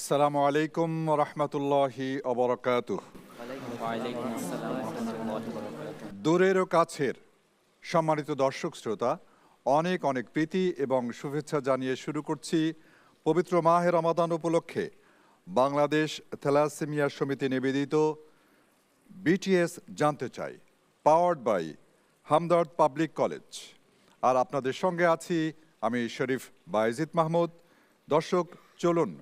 আসসালামু আলাইকুম রহমতুল্লাহি অবরকাতুহ। ওয়ালাইকুম আসসালাম ওয়া রাহমাতুল্লাহি ওয়া বারাকাতুহু। দূরের ও কাছের সম্মানিত দর্শক শ্রোতা, অনেক অনেক প্রীতি এবং শুভেচ্ছা জানিয়ে শুরু করছি পবিত্র মাহে রমাদান উপলক্ষে বাংলাদেশ থ্যালাসেমিয়া সমিতি নিবেদিত বিটিএস জানতে চাই, powered by Hamdard public college. আর আপনাদের সঙ্গে আছি আমি শরীফ বায়েজিদ মাহমুদ। দর্শক, চলুন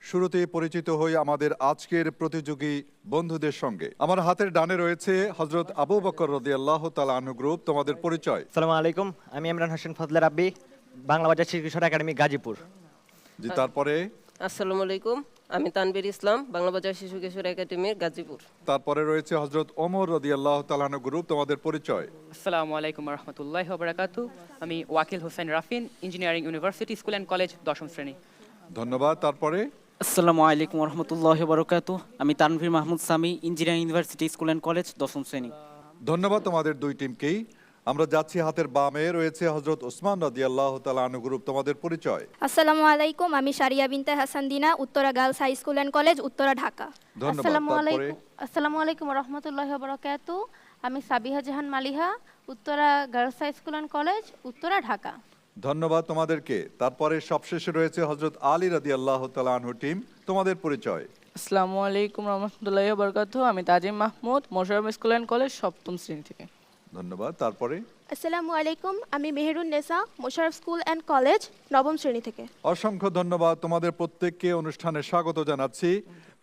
শুরুতেই পরিচিত হই আমাদের আজকের প্রতিযোগী বন্ধুদের সঙ্গে। আমার হাতের ডানে রয়েছে হজরত আবু বকর রাদিয়াল্লাহু তাআলা আনহু গ্রুপ। তোমাদের পরিচয়? আসসালামু আলাইকুম, আমি ইমরান হোসেন ফজলে রাব্বি, বাংলা বাজার শিশু কিশোর একাডেমি গাজীপুর। জি, তারপরে? আসসালামু আলাইকুম, আমি তানবীর ইসলাম, বাংলা বাজার শিশু কিশোর একাডেমি গাজীপুর। তারপরে রয়েছে হজরত ওমর রাদিয়াল্লাহু তাআলা আনহু গ্রুপ। তোমাদের পরিচয়? আসসালামু আলাইকুম ওয়া রাহমাতুল্লাহি ওয়া বারাকাতুহু। আমি Wakil Hossain Rafin, engineering university school and college, 10ম শ্রেণী। ধন্যবাদ। তারপরে? আসসালামু আলাইকুম ওয়া রাহমাতুল্লাহি ওয়া বারাকাতুহু। আমি Tanvir Mahmud Sami, engineering university school and college, 10ম শ্রেণী। ধন্যবাদ তোমাদের দুই টিমকেই। আমরা যাচ্ছি, হাতের বামে রয়েছে হজরত ওসমান রাদিয়াল্লাহু তাআলা আনহু গ্রুপ। তোমাদের পরিচয়? আসসালামু আলাইকুম, আমি সারিয়া Binte Hasan Dina, Uttara girls high school and college, Uttara, Dhaka. ধন্যবাদ। তারপরে? আসসালামু আলাইকুম রহমতুল্লাহি ওয়া বারাকাতুহু। আমি Sabiha Jahan Maliha, Uttara girls high school and college, Uttara, Dhaka. ধন্যবাদ তোমাদেরকে। তারপরে সবশেষে রয়েছে হজরত আলী রাদিয়াল্লাহু তাআলা আনহু টিম। তোমাদের পরিচয়? আসসালামু আলাইকুম রহমতুল্লাহি ওয়া বারাকাতুহু। আমি Tazim Mahmud, Mosharraf school and college, 7ম শ্রেণী থেকে। ধন্যবাদ। তারপরে? আসসালামু আলাইকুম, আমি Meherun Nesa, Mosharraf school and college, 9ম শ্রেণী থেকে। অসংখ্য ধন্যবাদ তোমাদের প্রত্যেককে অনুষ্ঠানে স্বাগত জানাচ্ছি।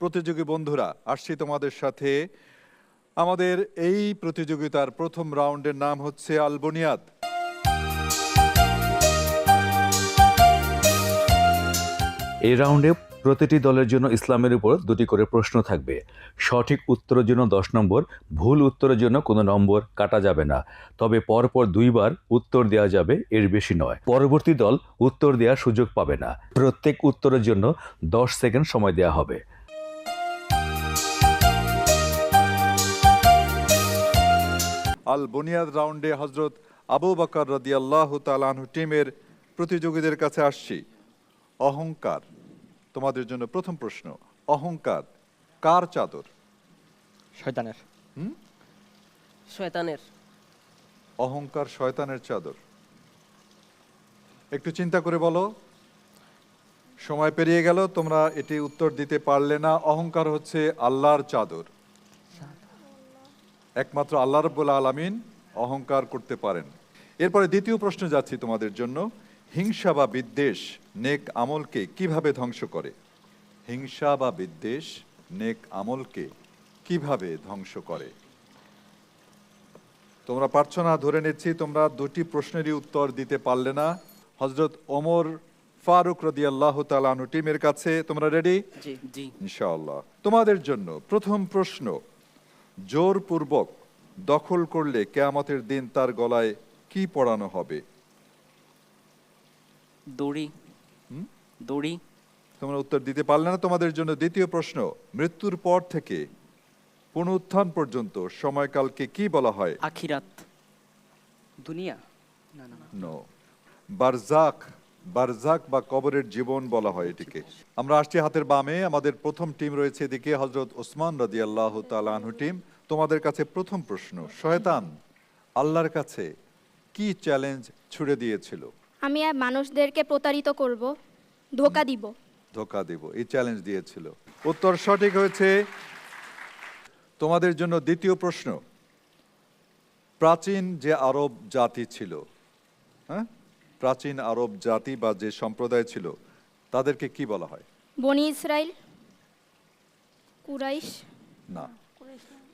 প্রতিযোগী বন্ধুরা, আসছি তোমাদের সাথে। আমাদের এই প্রতিযোগিতার প্রথম রাউন্ডের নাম হচ্ছে আল বুনিয়াদ। এই রাউন্ডে প্রতিটি দলের জন্য ইসলামের উপর 2টি করে প্রশ্ন থাকবে। সঠিক উত্তরের জন্য 10 নম্বর, ভুল উত্তরের জন্য কোনো নম্বর কাটা যাবে না। তবে পরপর 2 বার উত্তর দেওয়া যাবে, এর বেশি নয়। পরবর্তী দল উত্তর দেওয়ার সুযোগ পাবে না। প্রত্যেক উত্তরের জন্য 10 সেকেন্ড সময় দেওয়া হবে। আল বুনিয়াদ রাউন্ডে হজরত আবু বকর রাদিয়াল্লাহু তাআলা আনহু টিমের প্রতিযোগীদের কাছে আসছি। অহংকার, তোমাদের জন্য প্রথম প্রশ্ন। অহংকার কার চাদর? শয়তানের। শয়তানের। অহংকার শয়তানের চাদর? একটু চিন্তা করে বলো। সময় পেরিয়ে গেল, তোমরা এটি উত্তর দিতে পারলে না। অহংকার হচ্ছে আল্লাহর চাদর। একমাত্র আল্লাহ রাব্বুল আলামিন অহংকার করতে পারেন। এরপরে দ্বিতীয় প্রশ্ন যাচ্ছি তোমাদের জন্য। হিংসা বা বিদ্বেষ নেক আমলকে কিভাবে ধ্বংস করে? হিংসা বা বিদ্বেষ নেক আমলকে কিভাবে ধ্বংস করে? তোমরা পারছো না, ধরে নিচ্ছি তোমরা 2টি প্রশ্নেরই উত্তর দিতে পারলে না। হযরত ওমর ফারুক রাদিয়াল্লাহু তাআলা আনহু টিমের কাছে, তোমরা রেডি? জি জি। ইনশাআল্লাহ। তোমাদের জন্য প্রথম প্রশ্ন। জোরপূর্বক দখল করলে কিয়ামতের দিন তার গলায় কি পরানো হবে? দড়ি। দড়ি। তোমরা উত্তর দিতে পারলে না। তোমাদের জন্য দ্বিতীয় প্রশ্ন। মৃত্যুর পর থেকে পুনরুত্থান পর্যন্ত সময়কালকে কি বলা হয়? আখিরাত। দুনিয়া? না না। নো, বারজাক। বারজাক বা কবরের জীবন বলা হয় এটিকে। আমরা আসছি হাতের বামে। আমাদের প্রথম টিম রয়েছে এদিকে, হযরত ওসমান রাদিয়াল্লাহু তাআলা আনহু টিম। তোমাদের কাছে প্রথম প্রশ্ন। শয়তান আল্লাহর কাছে কি চ্যালেঞ্জ ছুড়ে দিয়েছিল? আমি মানুষদেরকে প্রতারিত করব, ধোঁকা দিব। ধোঁকা দেব, এই চ্যালেঞ্জ দিয়েছিল। উত্তর সঠিক হয়েছে। তোমাদের জন্য দ্বিতীয় প্রশ্ন। প্রাচীন যে আরব জাতি ছিল, হ্যাঁ, প্রাচীন আরব জাতি বা যে সম্প্রদায় ছিল, তাদেরকে কি বলা হয়? বনি ইসরাইল, কুরাইশ। না,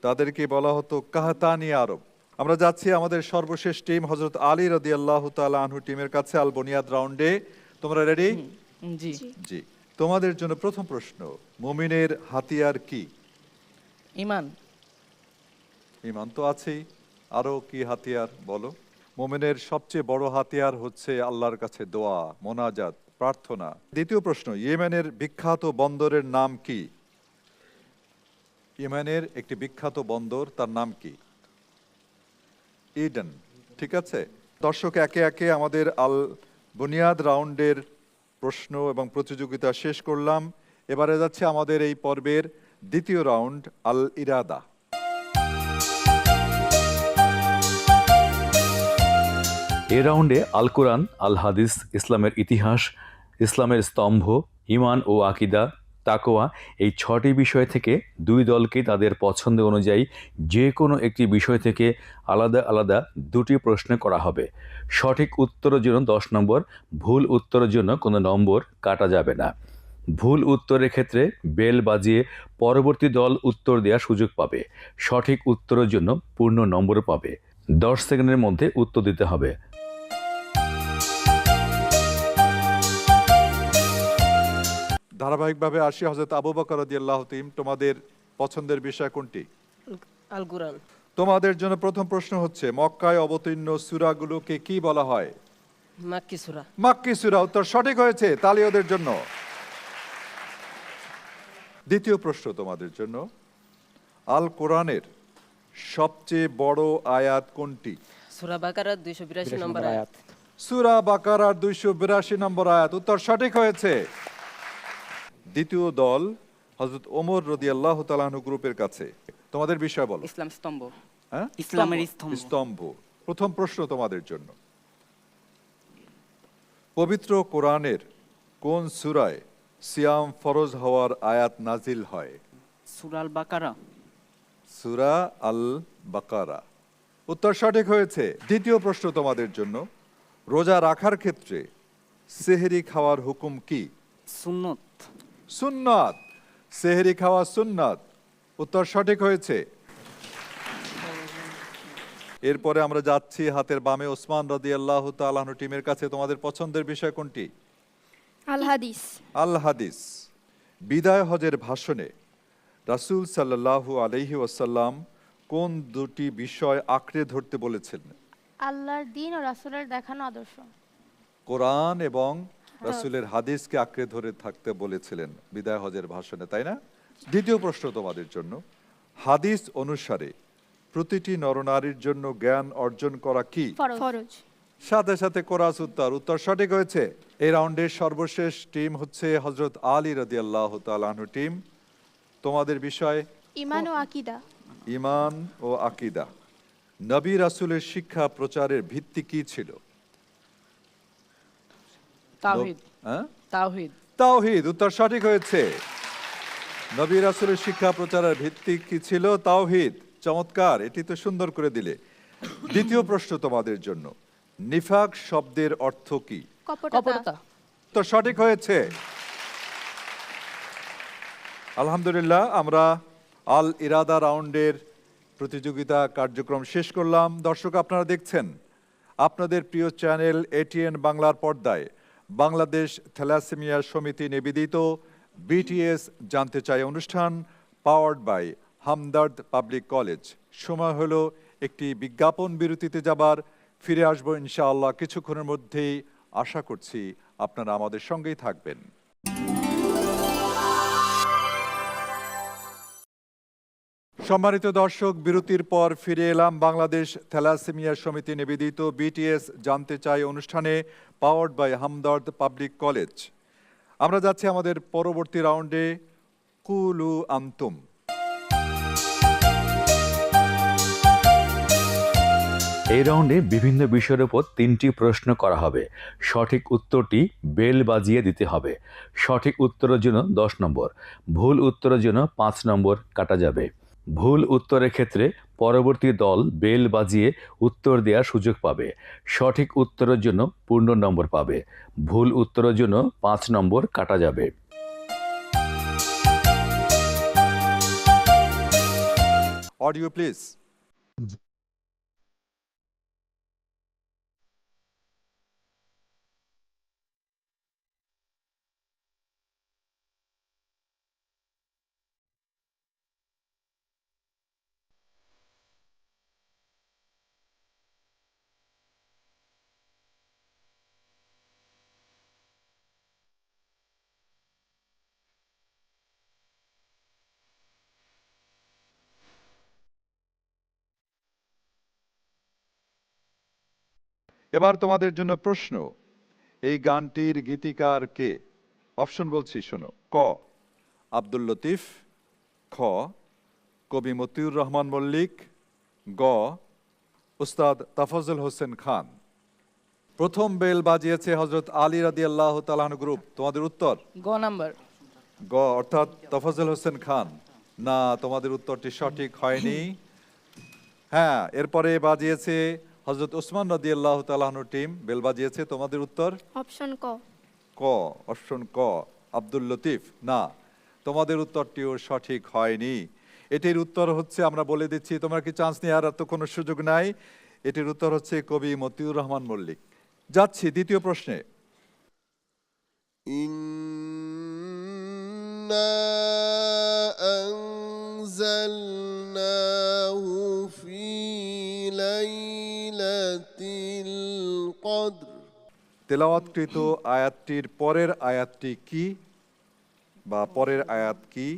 তাদেরকে বলা হতো কাহতানি আরব। আমরা যাচ্ছি আমাদের সর্বশেষ টিম হযরত আলী রাদিয়াল্লাহু তাআলা আনহু টিমের কাছে আল বুনিয়াদ রাউন্ডে। তোমরা রেডি? জি। জি। তোমাদের জন্য প্রথম প্রশ্ন। মুমিনের হাতিয়ার কি? ঈমান। ঈমান তো আছেই, আরো কি হাতিয়ার বলো? মুমিনের সবচেয়ে বড় হাতিয়ার হচ্ছে আল্লাহর কাছে দোয়া, মোনাজাত, প্রার্থনা। দ্বিতীয় প্রশ্ন। ইয়েমেনের বিখ্যাত বন্দরের নাম কি? ইয়েমেনের একটি বিখ্যাত বন্দর, তার নাম কি? ইডেন। ঠিক আছে। দর্শক, একে একে আমাদের আল বুনিয়াদ রাউন্ডের প্রশ্ন এবং প্রতিযোগিতা শেষ করলাম। এবারে যাচ্ছে আমাদের এই পর্বের দ্বিতীয় রাউন্ড, আল ইরাদা। এ রাউন্ডে আল কোরআন, আল হাদিস, ইসলামের ইতিহাস, ইসলামের স্তম্ভ, ঈমান ও আকীদা, তাকওয়া এই 6টি বিষয় থেকে 2 দলকে তাদের পছন্দ অনুযায়ী যে কোনো একটি বিষয় থেকে আলাদা আলাদা 2টি প্রশ্ন করা হবে। সঠিক উত্তরের জন্য 10 নম্বর, ভুল উত্তরের জন্য কোনো নম্বর কাটা যাবে না। ভুল উত্তরের ক্ষেত্রে বেল বাজিয়ে পরবর্তী দল উত্তর দেওয়ার সুযোগ পাবে। সঠিক উত্তরের জন্য পূর্ণ নম্বর পাবে। 10 সেকেন্ডের মধ্যে উত্তর দিতে হবে। ধারাবাহিকভাবে আসি, হযরত আবু বকর রাদিয়াল্লাহু তাআলা, তোমাদের পছন্দের বিষয় কোনটি? আল কুরআন। তোমাদের জন্য প্রথম প্রশ্ন হচ্ছে, মক্কায় অবতীর্ণ সূরাগুলোকে কি বলা হয়? মাক্কি সূরা। মাক্কি সূরা। উত্তর সঠিক হয়েছে, তালি ওদের জন্য। দ্বিতীয় প্রশ্ন তোমাদের জন্য, আল কোরআনের সবচেয়ে বড় আয়াত কোনটি? সূরা বাকারার 282 নম্বর আয়াত। সূরা বাকারার 282 নম্বর আয়াত। উত্তর সঠিক হয়েছে। দ্বিতীয় দল হযরত ওমর রাদিয়াল্লাহু তাআলা আনহু গ্রুপের কাছে, তোমাদের বিষয় বলো। ইসলাম স্তম্ভ। হ্যাঁ, ইসলামের স্তম্ভ। স্তম্ভ। প্রথম প্রশ্ন তোমাদের জন্য, পবিত্র কোরআনের কোন সূরায় সিয়াম ফরজ হওয়ার আয়াত নাজিল হয়? সূরা আল বাকারা। সূরা আল বাকারা। উত্তর সঠিক হয়েছে। দ্বিতীয় প্রশ্ন তোমাদের জন্য, রোজা রাখার ক্ষেত্রে সেহরি খাওয়ার হুকুম কি? সুন্নত। সুন্নাত। সেহরি খাওয়া সুন্নাত। উত্তর সঠিক হয়েছে। এরপরে আমরা যাচ্ছি হাতের বামে ওসমান রাদিয়াল্লাহু তাআলা আনহু টিমের কাছে, তোমাদের পছন্দের বিষয় কোনটি? আল হাদিস। আল হাদিস। বিদায় হজের ভাষণে রাসূল সাল্লাল্লাহু আলাইহি ওয়াসাল্লাম কোন 2টি বিষয় আঁকড়ে ধরতে বলেছেন? আল্লাহর দিন ও রাসূলের দেখানো আদর্শ। কোরআন এবং রাসূলের হাদিসকে আঁকড়ে ধরে থাকতে বলেছিলেন বিদায় হজের ভাষণে, তাই না? দ্বিতীয় প্রশ্ন তোমাদের জন্য, হাদিস অনুসারে প্রতিটি নরনারীর জন্য জ্ঞান অর্জন করা কি? ফরজ। সাথে সাথে কোরাস উত্তর। উত্তর সঠিক হয়েছে। এই রাউন্ডের সর্বশেষ টিম হচ্ছে হযরত আলী রাদিয়াল্লাহু তাআলা আনহু টিম। তোমাদের বিষয় ঈমান ও আকীদা। ঈমান ও আকীদা। নবী রাসূলের শিক্ষা প্রচারের ভিত্তি কি ছিল? তাওহীদ। হ্যাঁ, তাওহীদ। তাওহীদ। উত্তর সঠিক হয়েছে। নবী রাসূলের শিক্ষা প্রচারের ভিত্তি কি ছিল? তাওহীদ। চমৎকার, এটি তো সুন্দর করে দিলে। দ্বিতীয় প্রশ্ন তোমাদের জন্য, নিফাক শব্দের অর্থ কি? কপটতা। তো সঠিক হয়েছে। আলহামদুলিল্লাহ, আমরা আল ইরাদা রাউন্ডের প্রতিযোগিতা কার্যক্রম শেষ করলাম। দর্শক, আপনারা দেখছেন আপনাদের প্রিয় চ্যানেল এটিএন বাংলার পর্দায় বাংলাদেশ থ্যালাসেমিয়া সমিতি নিবেদিত বিটিএস জানতে চাই অনুষ্ঠান, powered by Hamdard public college. সময় হলো একটি বিজ্ঞাপন বিরতিতে যাবার। ফিরে আসবো ইনশাআল্লাহ কিছুক্ষণের মধ্যেই। আশা করছি আপনারা আমাদের সঙ্গেই থাকবেন। সম্মানিত দর্শক, বিরতির পর ফিরে এলাম বাংলাদেশ থ্যালাসেমিয়া সমিতি নিবেদিত বিটিএস জানতে চাই অনুষ্ঠানে, powered by Hamdard public college. আমরা যাচ্ছি আমাদের পরবর্তী রাউন্ডে, কুলু আনতুম। এই রাউন্ডে বিভিন্ন বিষয়ের উপর 3টি প্রশ্ন করা হবে। সঠিক উত্তরটি বেল বাজিয়ে দিতে হবে। সঠিক উত্তরের জন্য 10 নম্বর, ভুল উত্তরের জন্য 5 নম্বর কাটা যাবে। ভুল উত্তরের ক্ষেত্রে পরবর্তী দল বেল বাজিয়ে উত্তর দেওয়ার সুযোগ পাবে। সঠিক উত্তরের জন্য পূর্ণ নম্বর পাবে। ভুল উত্তরের জন্য 5 নম্বর কাটা যাবে। Audio please. এবার তোমাদের জন্য প্রশ্ন, এই গানটির গীতিকার কে? অপশন বলছি, শোনো। ক আব্দুল লতিফ, খ কবি মতিউর রহমান মল্লিক, গ উস্তাদ তাফাজ্জল হোসেন খান। প্রথম বেল বাজিয়েছে হযরত আলী রাদিয়াল্লাহু তাআলা আনহু গ্রুপ। তোমাদের উত্তর গ নাম্বার। গ অর্থাৎ তাফাজ্জল হোসেন খান। না, তোমাদের উত্তরটি সঠিক হয়নি। হ্যাঁ, এরপরে বাজিয়েছে হযরত ওসমান রাদিয়াল্লাহু তাআলা আনহু টিম বেল বাজিয়েছে। তোমাদের উত্তর অপশন ক। ক, অপশন ক আব্দুল লতিফ। না, তোমাদের উত্তরটিও সঠিক হয়নি। এটির উত্তর হচ্ছে, আমরা বলে দিচ্ছি, তোমরা কি চান্স নেওয়ার তো কোনো সুযোগ নাই। এটির উত্তর হচ্ছে কবি মতিউর রহমান মল্লিক। যাচ্ছি দ্বিতীয় প্রশ্নে। ইন্না আনজালনাহু ফি লাইলাতিল কদর। তেলাওয়াতকৃত আয়াতটির পরের আয়াতটি কি, বা পরের আয়াত কি?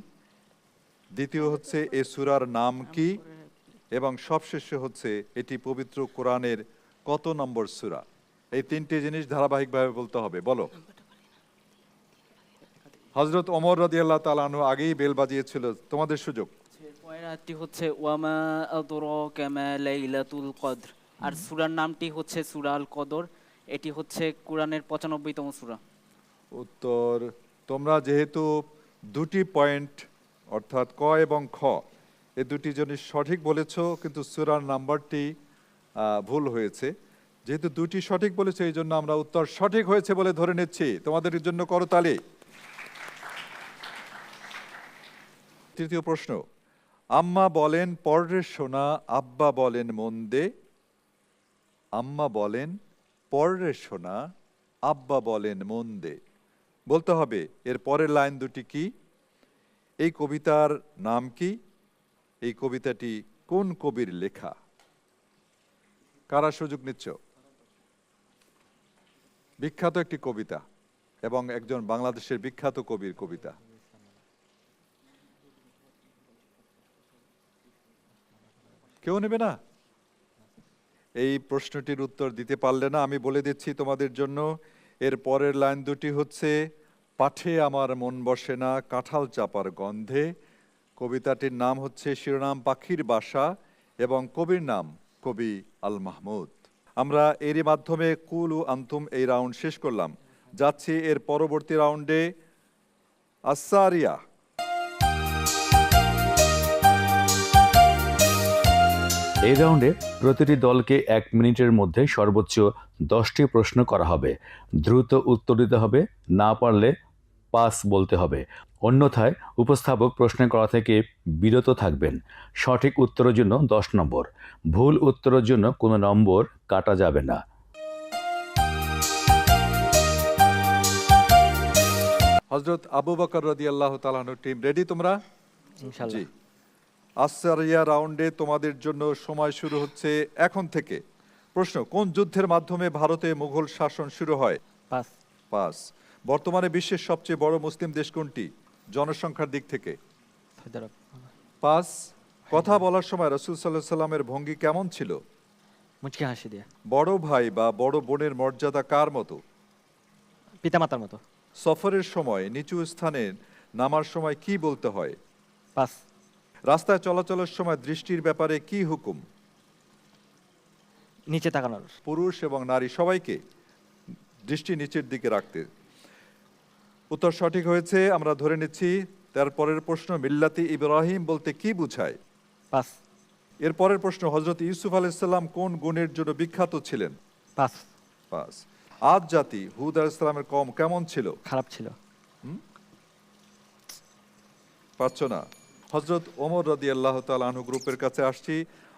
দ্বিতীয় হচ্ছে এ সূরার নাম কি, এবং সবশেষে হচ্ছে এটি পবিত্র কোরআনের কত নম্বর সূরা। এই তিনটি জিনিস ধারাবাহিকভাবে বলতে হবে। বলো। হযরত ওমর রাদিয়াল্লাহু তাআলা আনহু আগেই বেল বাজিয়েছিল, তোমাদের সুযোগ। পরের আয়াতটি হচ্ছে ওয়ামা আদরাকা মা লাইলাতুল কদর, আর সূরার নামটি হচ্ছে সূরা আল কদর। এটি হচ্ছে কোরআনের 95তম সূরা। উত্তর, তোমরা যেহেতু দুটি পয়েন্ট অর্থাৎ ক এবং খ এই দুটি জিনিস সঠিক বলেছো, কিন্তু সূরার নাম্বারটি ভুল হয়েছে। যেহেতু দুটি সঠিক বলেছো, এই জন্য আমরা উত্তর সঠিক হয়েছে বলে ধরে নিচ্ছি। তোমাদের জন্য করতালি। তৃতীয় প্রশ্ন। আম্মা বলেন পরের শোনা, আব্বা বলেন মন দে। আম্মা বলেন পরের শোনা, আব্বা বলেন মন দে। বলতে হবে এর পরের লাইন দুটি কি, এই কবিতার নাম কি, এই কবিতাটি কোন কবির লেখা। কারা সুযোগ নিচ্ছ? বিখ্যাত একটি কবিতা এবং একজন বাংলাদেশের বিখ্যাত কবির কবিতা। কেউ নেবে না? এই প্রশ্নটির উত্তর দিতে পারলে না, আমি বলে দিচ্ছি তোমাদের জন্য। এর পরের লাইন দুটি হচ্ছে, পাঠে আমার মন বসে না কাঁঠাল চাপার গন্ধে। কবিতাটির নাম হচ্ছে শিরোনাম পাখির বাসা, এবং কবির নাম কবি আল মাহমুদ। আমরা এরই মাধ্যমে কুলু আন্তুম এই রাউন্ড শেষ করলাম। যাচ্ছি এর পরবর্তী রাউন্ডে। আসারিয়া। এই রাউন্ডে প্রতিটি দলকে 1 মিনিটের মধ্যে সর্বোচ্চ 10টি প্রশ্ন করা হবে। দ্রুত উত্তর দিতে হবে, না পারলে পাস বলতে হবে। অন্যথায় উপস্থাপক প্রশ্ন করা থেকে বিরত থাকবেন। সঠিক উত্তরের জন্য 10 নম্বর, ভুল উত্তরের জন্য কোনো নম্বর কাটা যাবে না। হযরত আবু বকর রাদিয়াল্লাহু তাআলা আনহু টিম রেডি তোমরা? ইনশাআল্লাহ। জি। আসারিয়া রাউন্ডে তোমাদের জন্য সময় শুরু হচ্ছে এখন থেকে। প্রশ্ন, কোন যুদ্ধের মাধ্যমে ভারতে মুঘল শাসন শুরু হয়? পাস। পাস। বর্তমানে বিশ্বের সবচেয়ে বড় মুসলিম দেশ কোনটি জনসংখ্যার দিক থেকে? সৌদি আরব। পাস। কথা বলার সময় রাসূল সাল্লাল্লাহু আলাইহি সাল্লামের ভঙ্গি কেমন ছিল? মুচকি হাসি দিয়ে। বড় ভাই বা বড় বোনের মর্যাদা কার মতো? পিতামাতার মতো। সফরের সময় নিচু স্থানে নামার সময় কি বলতে হয়? পাস। রাস্তায় চলাচলের সময় দৃষ্টির ব্যাপারে কি হুকুম? নিচে তাকানোর। পুরুষ এবং নারী সবাইকে দৃষ্টি নিচের দিকে রাখতে। উত্তর সঠিক হয়েছে, আমরা ধরে নিচ্ছি। তারপরের প্রশ্ন, মিল্লাতি ইব্রাহিম বলতে কি বোঝায়? পাস। এর পরের প্রশ্ন, হযরত ইউসুফ আলাইহিস সালাম কোন গুণের জন্য বিখ্যাত ছিলেন? পাস। পাস। আদ জাতি হুদ আলাইহিস সালামের কওম কেমন ছিল? খারাপ ছিল। পারছো না? হযরত ওমর রাদিয়াল্লাহু তাআলা আনহু গ্রুপের কাছে আসছি।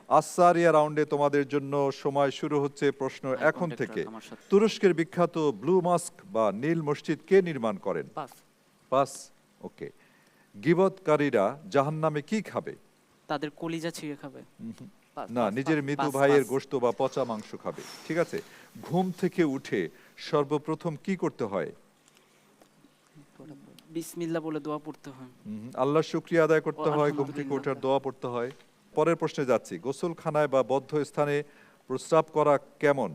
আসারিয়া রাউন্ডে তোমাদের জন্য সময় শুরু হচ্ছে প্রশ্ন এখন থেকে। তুরস্কের বিখ্যাত ব্লু মস্ক বা নীল মসজিদ কে নির্মাণ করেন? পাস। পাস। ওকে। গীবতকারীরা জাহান্নামে কি খাবে? তাদের কলিজা ছিঁড়ে খাবে। পাস, না, পাস, নিজের পাস, মৃত পাস, ভাইয়ের পাস। গোশত বা পচা মাংস খাবে। ঠিক আছে। ঘুম থেকে উঠে সর্বপ্রথম কি করতে হয়? বিসমিল্লাহ বলে দোয়া পড়তে হয়। আল্লাহর শুকরিয়া আদায় করতে হয়, ঘুম থেকে আলহামদুলিল্লাহ। ওঠার দোয়া পড়তে হয়। পরের প্রশ্নে যাচ্ছি। গোসলখানায় বা বদ্ধ স্থানে প্রস্রাব করা কেমন,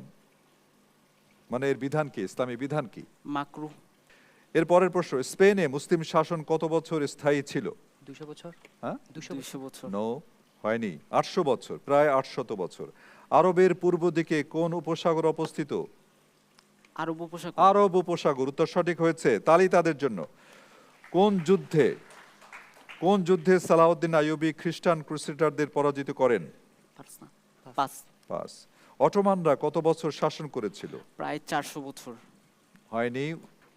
মানে এর বিধান কি, ইসলামী বিধান কি? মাকরুহ। এর পরের প্রশ্ন, স্পেনে মুসলিম শাসন কত বছর স্থায়ী ছিল? 200 বছর। হ্যাঁ, 200 বছর। নো, হয়নি, 800 বছর, প্রায় 800 বছর। আরবের পূর্ব দিকে কোন উপসাগর অবস্থিত? আরব উপসাগর। আরব উপসাগর, উত্তর সঠিক হয়েছে, তালি তাদের জন্য। কোন যুদ্ধে সালাউদ্দিন আইয়ুবী খ্রিস্টান ক্রুসেডারদের পরাজিত করেন? পাঁচ। পাস। অটোমানরা কত বছর শাসন করেছিল? প্রায় 400 বছর। হয়নি।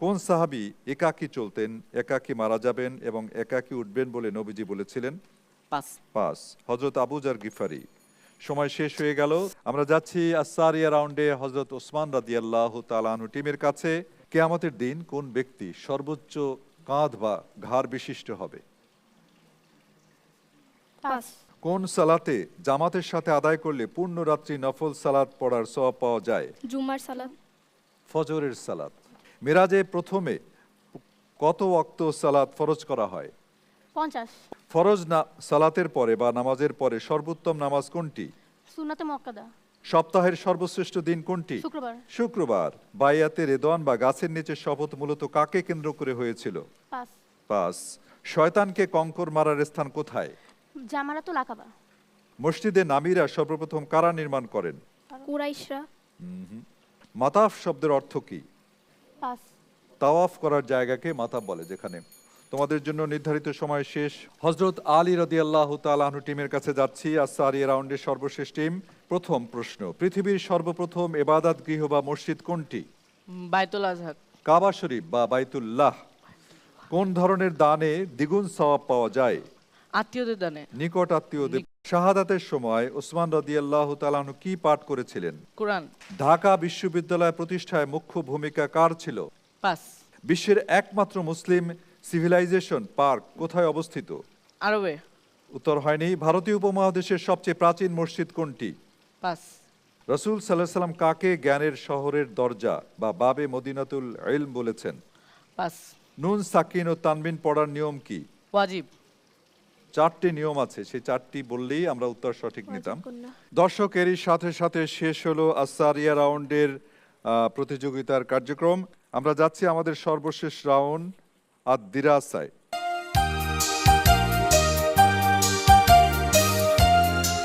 কোন সাহাবী একাকী চলতেন, একাকী মারা যাবেন এবং একাকী উঠবেন বলে নবীজি বলেছিলেন? পাস। হযরত আবু জার গিফারি। সময় শেষ হয়ে গেল। আমরা যাচ্ছি আসারিয়া রাউন্ডে হযরত ওসমান রাদিয়াল্লাহু তাআলা আনহু টিমের কাছে। কিয়ামতের দিন কোন ব্যক্তি সর্বোচ্চ কাঁধ বা ঘাড় বিশিষ্ট হবে? পাস। কোন সালাতে জামাতের সাথে আদায় করলে পূর্ণ রাত্রি নফল সালাত পড়ার সওয়াব পাওয়া যায়? জুমার সালাত। ফজরের সালাত। মিরাজে প্রথমে কত ওয়াক্ত সালাত ফরজ করা হয়? 50। ফরজ সালাতের পরে বা নামাজের পরে সর্বোত্তম নামাজ কোনটি? সুন্নাতে মুআক্কাদা। সপ্তাহের সর্বশ্রেষ্ঠ দিন কোনটি? শুক্রবার। শুক্রবার। বাইয়াতে রেদওয়ান বা গাছের নিচে শপথ মূলত কাকে কেন্দ্র করে হয়েছিল? পাস। পাস। শয়তানকে কঙ্কর মারার স্থান কোথায়? জামারাতুল আকাবা। মসজিদে নামিরা সর্বপ্রথম কারা নির্মাণ করেন? কুরাইশরা। মাতাফ শব্দের অর্থ কি? পাস। তাওয়াফ করার জায়গাকে মাতাফ বলে। যেখানে তোমাদের জন্য নির্ধারিত সময় শেষ। হযরত আলী রাদিয়াল্লাহু তাআলা আনহু টিমের কাছে যাচ্ছি, আসারিয়া রাউন্ডের সর্বশেষ টিম। প্রথম প্রশ্ন, পৃথিবীর সর্বপ্রথম ইবাদত গৃহ বা মসজিদ কোনটি? বাইতুল আজহার। কাবা শরীফ বা বাইতুল্লাহ। কোন ধরনের দানে দ্বিগুণ সওয়াব পাওয়া যায়? আত্মীয়দের দানে। নিকট আত্মীয়দের। শাহাদাতের সময় ওসমান রাদিয়াল্লাহু তাআলা আনহু কি পাঠ করেছিলেন? কোরআন। ঢাকা বিশ্ববিদ্যালয় প্রতিষ্ঠায় মুখ্য ভূমিকা কার ছিল? পাস। বিশ্বের একমাত্র মুসলিম সিভিলাইজেশন পার্ক কোথায় অবস্থিত? আরবে। উত্তর হয়নি। ভারতীয় উপমহাদেশের সবচেয়ে প্রাচীন মসজিদ কোনটি? পাস। রাসূল সাল্লাল্লাহু আলাইহি সাল্লাম কাকে জ্ঞানের শহরের দরজা বা বাবে মদিনাতুল ইলম বলেছেন? পাস। নুন সাকিন ও তানবিন পড়ার নিয়ম কি? ওয়াজিব। 4টি নিয়ম আছে, সেই 4টি বললেই আমরা উত্তর সঠিক নিতাম। দর্শক, এরই সাথে সাথে শেষ হলো আসারিয়া রাউন্ডের প্রতিযোগিতার কার্যক্রম। আমরা যাচ্ছি আমাদের সর্বশেষ রাউন্ড আদ-দিরাসায়।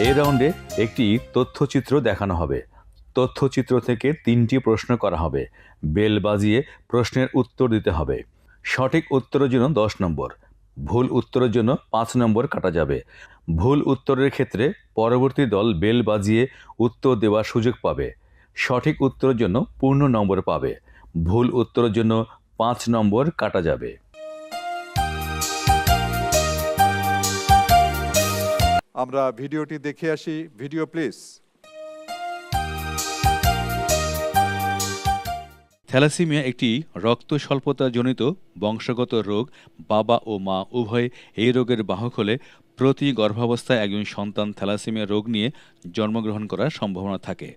এই রাউন্ডে একটি তথ্যচিত্র দেখানো হবে। তথ্যচিত্র থেকে 3টি প্রশ্ন করা হবে। বেল বাজিয়ে প্রশ্নের উত্তর দিতে হবে। সঠিক উত্তরের জন্য 10 নম্বর, ভুল উত্তরের জন্য 5 নম্বর কাটা যাবে। ভুল উত্তরের ক্ষেত্রে পরবর্তী দল বেল বাজিয়ে উত্তর দেওয়ার সুযোগ পাবে। সঠিক উত্তরের জন্য পূর্ণ নম্বর পাবে। ভুল উত্তরের জন্য 5 নম্বর কাটা যাবে। আমরা ভিডিওটি দেখে আসি। Video please. থ্যালাসেমিয়া একটি রক্ত স্বল্পতাজনিত বংশগত রোগ। বাবা ও মা উভয় এই রোগের বাহক হলে প্রতি গর্ভাবস্থায় একজন সন্তান থ্যালাসেমিয়া রোগ নিয়ে জন্মগ্রহণ করার সম্ভাবনা থাকে।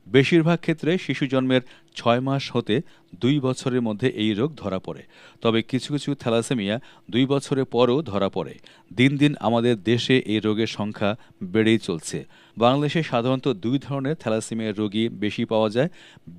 বেশিরভাগ ক্ষেত্রে শিশু জন্মের 6 মাস হতে 2 বছরের মধ্যে এই রোগ ধরা পড়ে। তবে কিছু কিছু থ্যালাসেমিয়া 2 বছরের পরও ধরা পড়ে। দিন দিন আমাদের দেশে এই রোগের সংখ্যা বেড়েই চলছে। বাংলাদেশে সাধারণত 2 ধরনের থ্যালাসেমিয়া রোগী বেশি পাওয়া যায়: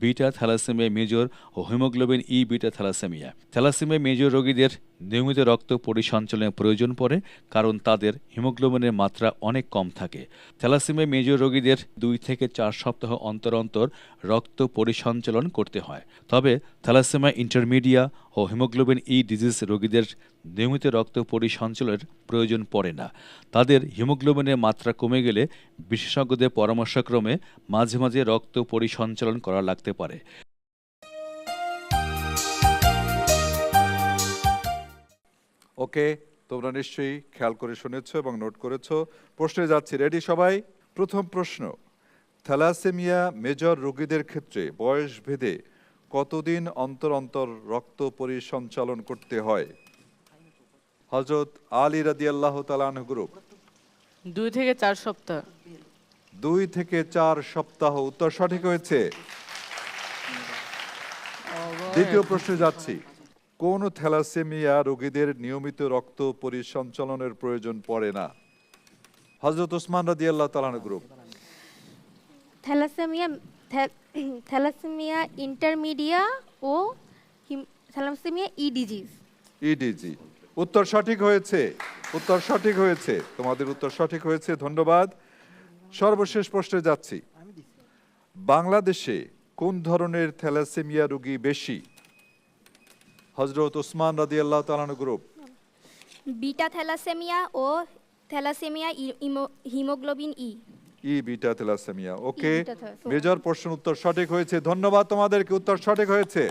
বিটা থ্যালাসেমিয়া মেজর ও haemoglobin E beta thalassemia. Thalassemia major রোগীদের নিয়মিত রক্ত পরিসঞ্চালনের প্রয়োজন পড়ে, কারণ তাদের হিমোগ্লোবিনের মাত্রা অনেক কম থাকে। থ্যালাসেমিয়া মেজর রোগীদের 2 থেকে 4 সপ্তাহ অন্তর অন্তর রক্ত পরিসঞ্চালন করতে হয়। তবে থ্যালাসেমিয়া ইন্টারমিডিয়া ও হিমোগ্লোবিন ই ডিজিজ রোগীদের নিয়মিত রক্ত পরিসঞ্চালনের প্রয়োজন পড়ে না। তাদের হিমোগ্লোবিনের মাত্রা কমে গেলে বিশেষজ্ঞদের পরামর্শক্রমে মাঝে মাঝে রক্ত পরিসঞ্চালন করা লাগতে পারে। ওকে, তোমরা নিশ্চয়ই খেয়াল করে শুনেছো এবং নোট করেছো। প্রশ্নে যাচ্ছি, রেডি সবাই? প্রথম প্রশ্ন, থ্যালাসেমিয়া মেজর রোগীদের ক্ষেত্রে বয়স ভেদে কতদিন অন্তর অন্তর রক্ত পরিসঞ্চালন করতে হয়? হযরত আলী রাদিয়াল্লাহু তাআলা আনহু গ্রুপ। 2 থেকে 4 সপ্তাহ। 2 থেকে 4 সপ্তাহ উত্তর সঠিক হয়েছে। দ্বিতীয় প্রশ্নে যাচ্ছি, কোন থ্যালাসেমিয়া রোগীদের নিয়মিত রক্ত পরিসঞ্চালনের প্রয়োজন পড়ে না? হযরত ওসমান রাদিয়াল্লাহু তাআলা আনহু গ্রুপ। থ্যালাসেমিয়া ইন্টারমিডিয়া ও থ্যালাসেমিয়া ই ডিজিজ। ইডিজি। উত্তর সঠিক হয়েছে, উত্তর সঠিক হয়েছে, তোমাদের উত্তর সঠিক হয়েছে, ধন্যবাদ। সর্বশেষ প্রশ্নে যাচ্ছি, বাংলাদেশে কোন ধরনের থ্যালাসেমিয়া রোগী বেশি? হযরত ওসমান রাদিয়াল্লাহু তাআলা আনহু গ্রুপ। বিটা থ্যালাসেমিয়া ও থ্যালাসেমিয়া হিমোগ্লোবিন ই। ই বিটা থ্যালাসেমিয়া। ওকে, বিটা থ্যালাসেমিয়া। মেজর প্রশ্ন উত্তর সঠিক হয়েছে, ধন্যবাদ তোমাদেরকে, উত্তর সঠিক হয়েছে,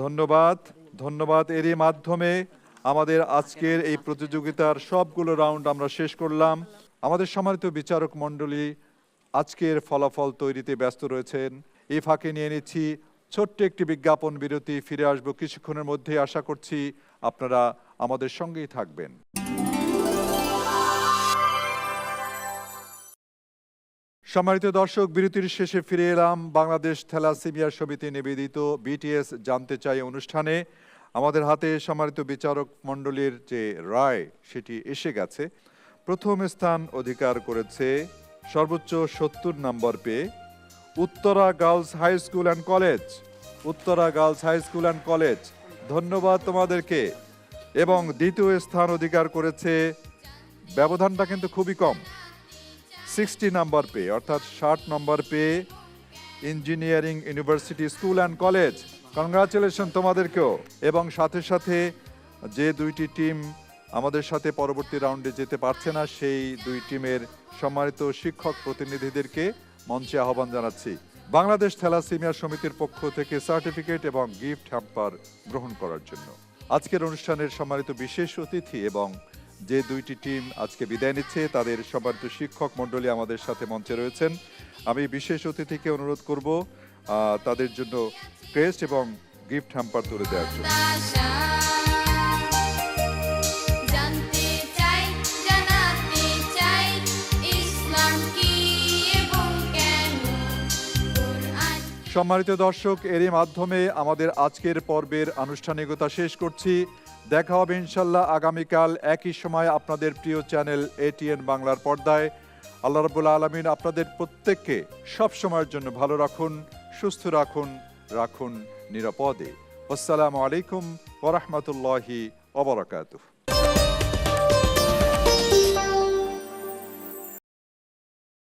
ধন্যবাদ ধন্যবাদ। এরই মাধ্যমে আমাদের আজকের এই প্রতিযোগিতার সবগুলো রাউন্ড আমরা শেষ করলাম। আমাদের সম্মানিত বিচারক মণ্ডলী আজকের ফলাফল তৈরিতে ব্যস্ত রয়েছেন। এই ফাঁকে নিয়ে নিচ্ছি ছোট্ট একটি বিজ্ঞাপন বিরতি, ফিরে আসবো কিছুক্ষণের মধ্যে। আশা করছি আপনারা আমাদের সঙ্গেই থাকবেন। সম্মানিত দর্শক, বিরতির শেষে ফিরে এলাম বাংলাদেশ থ্যালাসেমিয়া সমিতি নিবেদিত বিটিএস জানতে চাই অনুষ্ঠানে। আমাদের হাতে সম্মানিত বিচারক মণ্ডলীর যে রায় সেটি এসে গেছে। প্রথম স্থান অধিকার করেছে সর্বোচ্চ 70 নম্বর পেয়ে Uttara girls high school and college. Uttara girls high school and college, ধন্যবাদ তোমাদেরকে। এবং দ্বিতীয় স্থান অধিকার করেছে, ব্যবধানটা কিন্তু খুবই কম, 60 নাম্বার পেয়ে, অর্থাৎ 60 নম্বর পেয়ে engineering university school and college. Congratulation তোমাদেরকেও। এবং সাথে সাথে যে দুইটি টিম আমাদের সাথে পরবর্তী রাউন্ডে যেতে পারছে না, সেই দুই টিমের সম্মানিত শিক্ষক প্রতিনিধিদেরকে মঞ্চে আহ্বান জানাচ্ছি বাংলাদেশ থ্যালাসেমিয়া সমিতির পক্ষ থেকে সার্টিফিকেট এবং গিফট হ্যাম্পার গ্রহণ করার জন্য। আজকের অনুষ্ঠানের সম্মানিত বিশেষ অতিথি এবং যে দুইটি টিম আজকে বিদায় নিচ্ছে তাদের সম্মানিত শিক্ষক মণ্ডলী আমাদের সাথে মঞ্চে রয়েছেন। আমি বিশেষ অতিথিকে অনুরোধ করব তাদের জন্য ক্রেস্ট এবং গিফট হ্যাম্পার তুলে দেওয়ার জন্য। সম্মানিত দর্শক, এরই মাধ্যমে আমাদের আজকের পর্বের আনুষ্ঠানিকতা শেষ করছি। দেখা হবে ইনশাল্লাহ আগামীকাল একই সময় আপনাদের প্রিয় চ্যানেল এটিএন বাংলার পর্দায়। আল্লাহ রাব্বুল আলামিন আপনাদের প্রত্যেককে সব সময়ের জন্য ভালো রাখুন, সুস্থ রাখুন, রাখুন নিরাপদে। আসসালামু আলাইকুম ওয়া রাহমাতুল্লাহি ওয়া বারাকাতুহু।